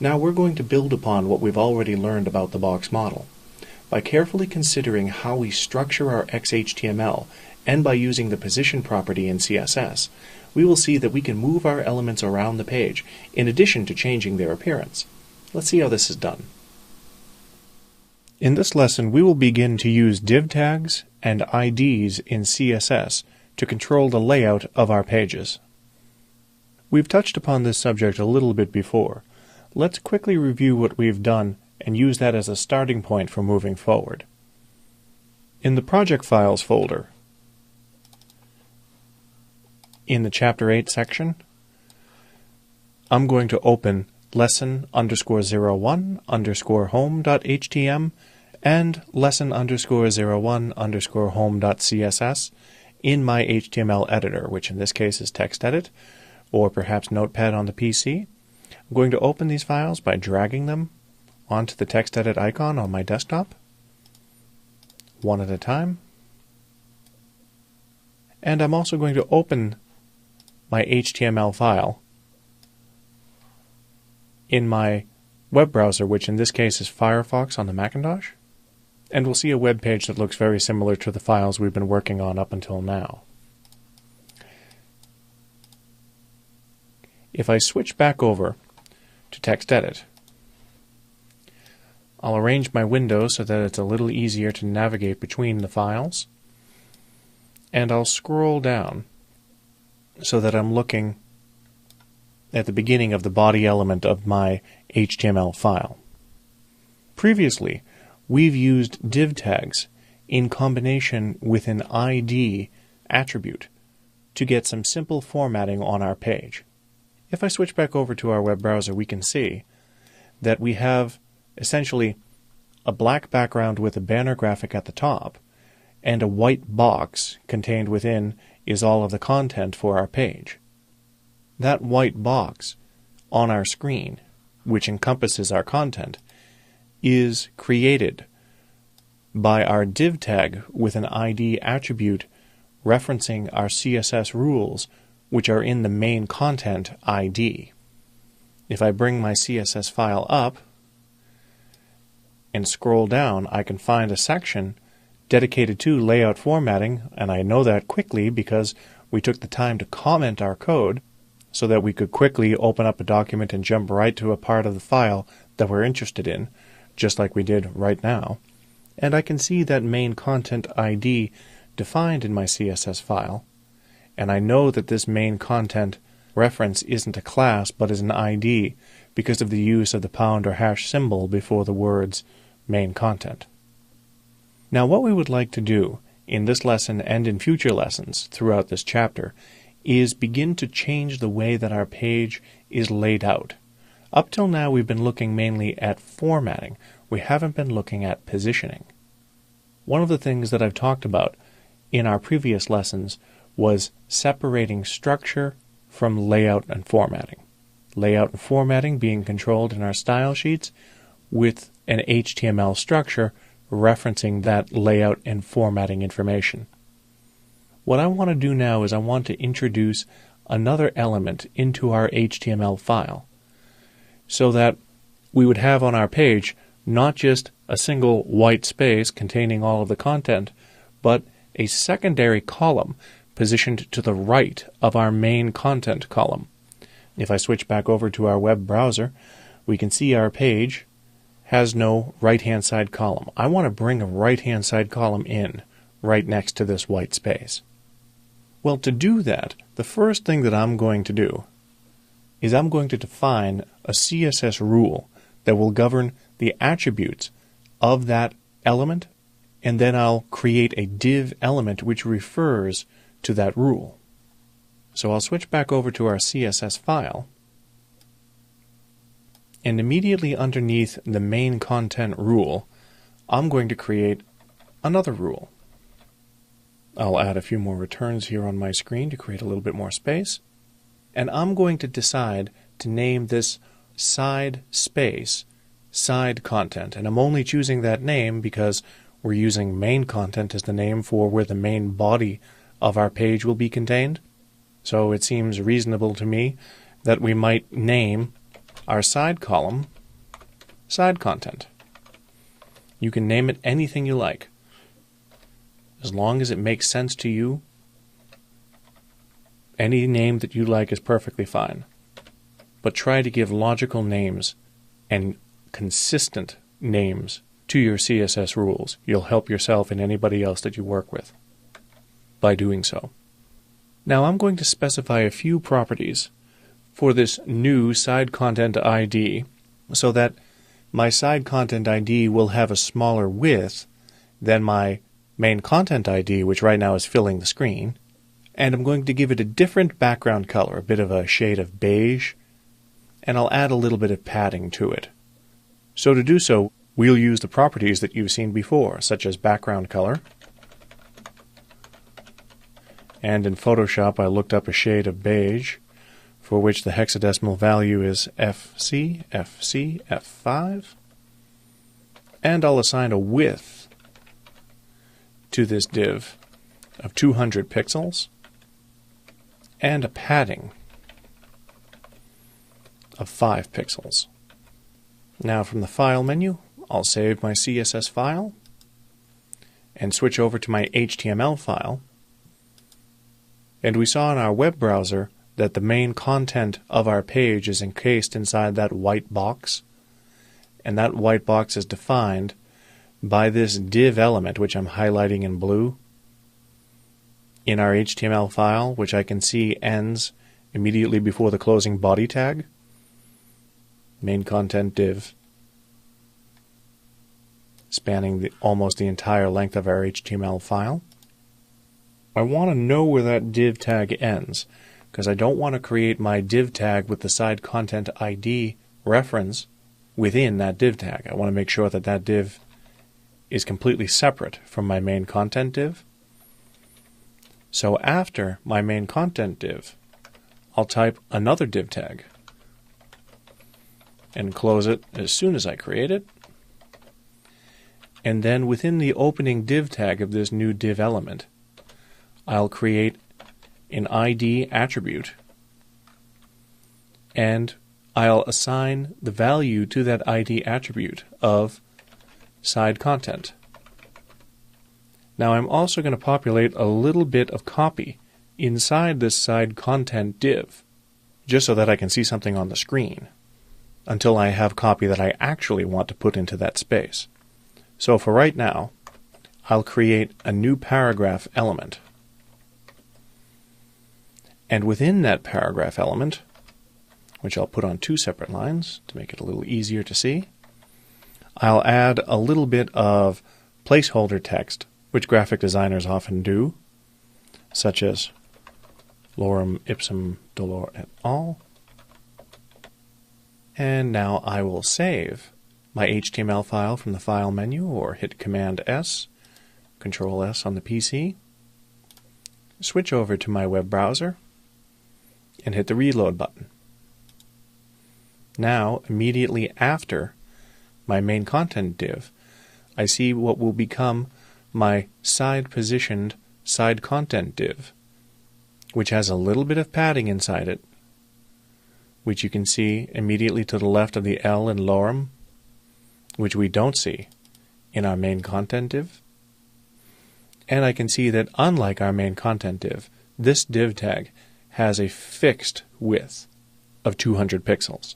Now we're going to build upon what we've already learned about the box model. By carefully considering how we structure our XHTML, and by using the position property in CSS, we will see that we can move our elements around the page, in addition to changing their appearance. Let's see how this is done. In this lesson, we will begin to use div tags and IDs in CSS to control the layout of our pages. We've touched upon this subject a little bit before. Let's quickly review what we've done and use that as a starting point for moving forward. In the Project Files folder, in the Chapter 8 section, I'm going to open lesson_01_home.htm and lesson_01_home.css in my HTML editor, which in this case is TextEdit, or perhaps Notepad on the PC. I'm going to open these files by dragging them onto the TextEdit icon on my desktop, one at a time. And I'm also going to open my HTML file in my web browser, which in this case is Firefox on the Macintosh, and we'll see a web page that looks very similar to the files we've been working on up until now. If I switch back over to TextEdit, I'll arrange my window so that it's a little easier to navigate between the files, and I'll scroll down so that I'm looking at the beginning of the body element of my HTML file. Previously, we've used div tags in combination with an ID attribute to get some simple formatting on our page. If I switch back over to our web browser, we can see that we have essentially a black background with a banner graphic at the top, and a white box contained within is all of the content for our page. That white box on our screen, which encompasses our content, is created by our div tag with an ID attribute referencing our CSS rules, which are in the main content ID. If I bring my CSS file up and scroll down, I can find a section dedicated to layout formatting, and I know that quickly because we took the time to comment our code so that we could quickly open up a document and jump right to a part of the file that we're interested in, just like we did right now. And I can see that main content ID defined in my CSS file, and I know that this main content reference isn't a class but is an ID because of the use of the pound or hash symbol before the words main content. Now what we would like to do in this lesson and in future lessons throughout this chapter is begin to change the way that our page is laid out. Up till now we've been looking mainly at formatting. We haven't been looking at positioning. One of the things that I've talked about in our previous lessons was separating structure from layout and formatting. Layout and formatting being controlled in our style sheets with an HTML structure referencing that layout and formatting information. What I want to do now is I want to introduce another element into our HTML file so that we would have on our page not just a single white space containing all of the content, but a secondary column positioned to the right of our main content column. If I switch back over to our web browser, we can see our page has no right-hand side column. I want to bring a right-hand side column in right next to this white space. Well, to do that, the first thing that I'm going to do is I'm going to define a CSS rule that will govern the attributes of that element, and then I'll create a div element which refers to that rule. So I'll switch back over to our CSS file, and immediately underneath the main content rule, I'm going to create another rule. I'll add a few more returns here on my screen to create a little bit more space, and I'm going to decide to name this side space side content, and I'm only choosing that name because we're using main content as the name for where the main body of our page will be contained. So it seems reasonable to me that we might name our side column side content. You can name it anything you like. As long as it makes sense to you, any name that you like is perfectly fine. But try to give logical names and consistent names to your CSS rules. You'll help yourself and anybody else that you work with by doing so. Now I'm going to specify a few properties for this new side content ID so that my side content ID will have a smaller width than my main content ID, which right now is filling the screen, and I'm going to give it a different background color, a bit of a shade of beige, and I'll add a little bit of padding to it. So to do so, we'll use the properties that you've seen before, such as background color, and in Photoshop I looked up a shade of beige for which the hexadecimal value is FC, FC, F5, and I'll assign a width to this div of 200 pixels and a padding of 5 pixels. Now from the File menu, I'll save my CSS file and switch over to my HTML file. And we saw in our web browser that the main content of our page is encased inside that white box, and that white box is defined by this div element, which I'm highlighting in blue, in our HTML file, which I can see ends immediately before the closing body tag, main content div, spanning almost the entire length of our HTML file. I want to know where that div tag ends, because I don't want to create my div tag with the side content ID reference within that div tag. I want to make sure that that div is completely separate from my main content div. So after my main content div, I'll type another div tag and close it as soon as I create it. And then within the opening div tag of this new div element, I'll create an ID attribute, and I'll assign the value to that ID attribute of side content. Now I'm also going to populate a little bit of copy inside this side content div, just so that I can see something on the screen, until I have copy that I actually want to put into that space. So for right now, I'll create a new paragraph element. And within that paragraph element, which I'll put on 2 separate lines to make it a little easier to see, I'll add a little bit of placeholder text, which graphic designers often do, such as lorem ipsum dolor et al. And now I will save my HTML file from the File menu, or hit Command S, Control S on the PC, switch over to my web browser, and hit the Reload button. Now, immediately after my main content div, I see what will become my side-positioned side content div, which has a little bit of padding inside it, which you can see immediately to the left of the L in lorem, which we don't see in our main content div. And I can see that unlike our main content div, this div tag has a fixed width of 200 pixels.